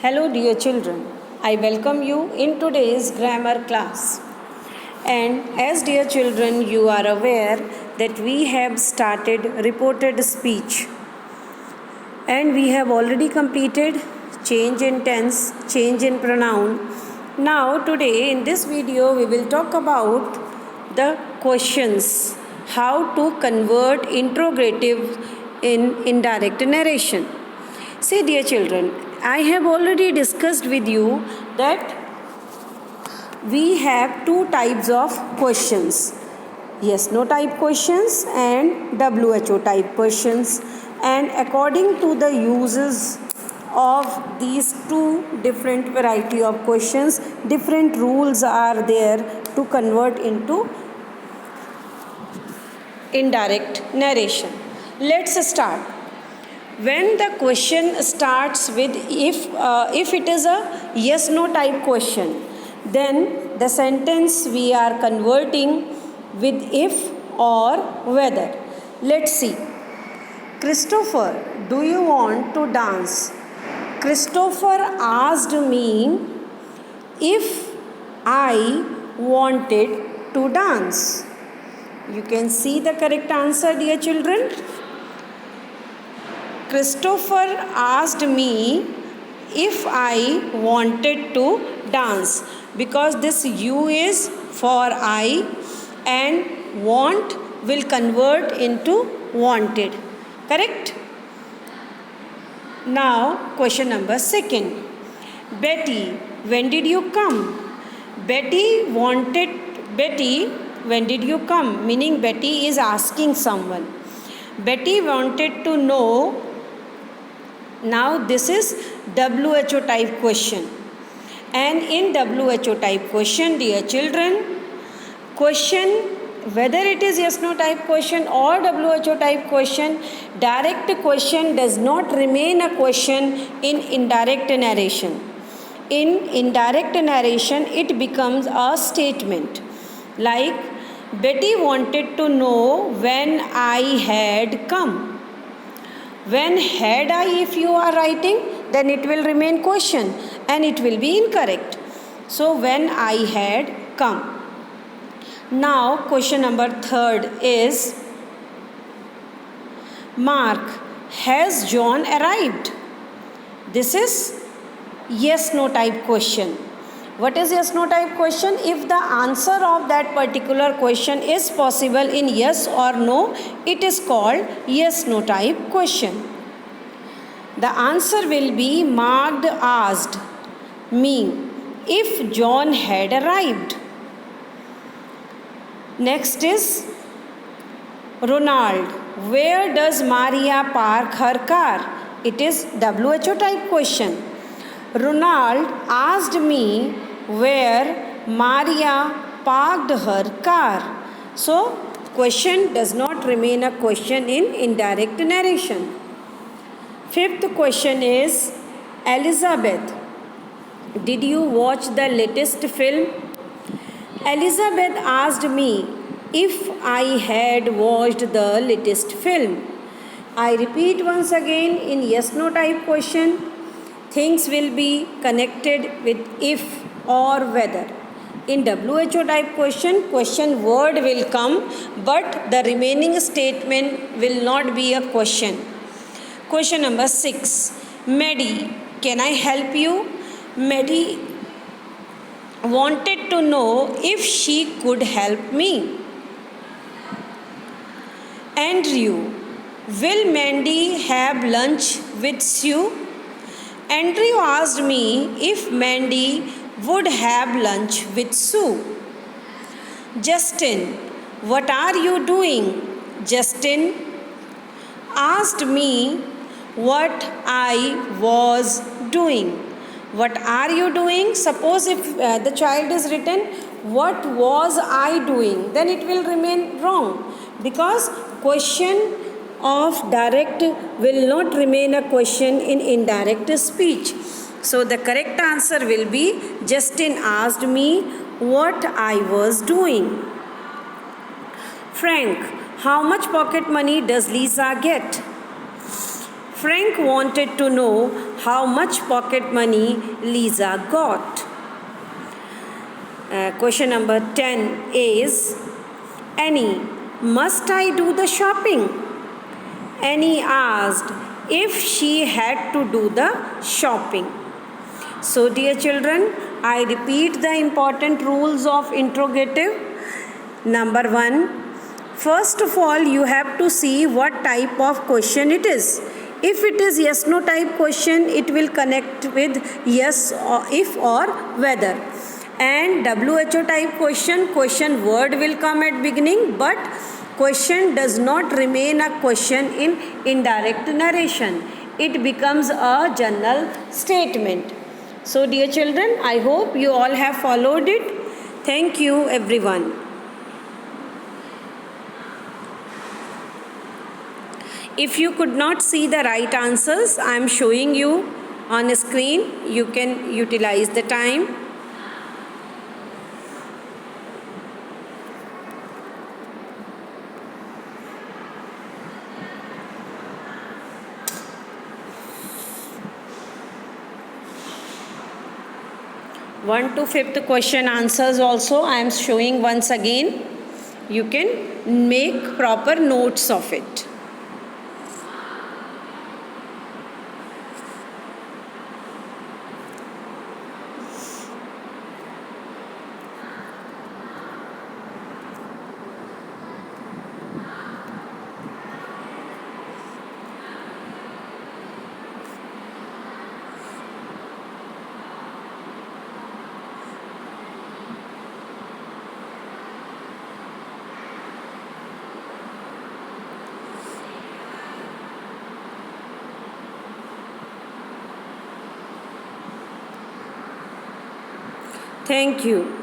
Hello, dear children. I welcome you in today's grammar class. And as dear children, you are aware that we have started reported speech. And we have already completed change in tense, change in pronoun. Now, today in this video, we will talk about the questions. How to convert interrogative in indirect narration. See, dear children, I have already discussed with you that we have two types of questions, yes no type questions and WHO type questions, and according to the uses of these two different variety of questions, different rules are there to convert into indirect narration. Let's start. When the question starts with if it is a yes no type question, then the sentence we are converting with if or whether. Let's see. Christopher, do you want to dance? Christopher asked me if I wanted to dance. You can see the correct answer, dear children. Christopher asked me if I wanted to dance, because this you is for I and want will convert into wanted. Correct? Now question number second. Betty, when did you come? Betty, when did you come? Meaning Betty is asking someone. Betty wanted to know. Now this is WHO type question, and in WHO type question, dear children, question whether it is yes no type question or WHO type question, direct question does not remain a question in indirect narration. In indirect narration, it becomes a statement, like Betty wanted to know when I had come. When had I, if you are writing, then it will remain question and it will be incorrect. So when I had come. Now question number third is, Mark, has John arrived? This is yes no type question. What is yes no type question? If the answer of that particular question is possible in yes or no, it is called yes no type question. The answer will be marked asked me if John had arrived. Next is Ronald, where does Maria park her car? It is WHO type question. Ronald asked me where Maria parked her car. So, question does not remain a question in indirect narration. Fifth question is, Elizabeth, did you watch the latest film? Elizabeth asked me if I had watched the latest film. I repeat once again, in yes no type question, things will be connected with if or whether. In WHO type question, question word will come, but the remaining statement will not be a question. Question number 6. Maddie, can I help you? Maddie wanted to know if she could help me. Andrew, will Mandy have lunch with Sue? Andrew asked me if Mandy would have lunch with Sue. Justin, what are you doing? Justin asked me what I was doing. What are you doing? Suppose if the child is written, what was I doing? Then it will remain wrong, because question of direct will not remain a question in indirect speech. So the correct answer will be, Justin asked me what I was doing. Frank, how much pocket money does Lisa get? Frank wanted to know how much pocket money Lisa got. Question number 10 is, Annie, must I do the shopping? Annie asked if she had to do the shopping. So, dear children, I repeat the important rules of interrogative. Number 1, first of all, you have to see what type of question it is. If it is yes no type question, it will connect with yes or if or whether. And WHO type question word will come at beginning, but question does not remain a question in indirect narration. It becomes a general statement. So, dear children, I hope you all have followed it. Thank you, everyone. If you could not see the right answers, I am showing you on screen. You can utilize the time. One to fifth question answers also I am showing once again. You can make proper notes of it. Thank you.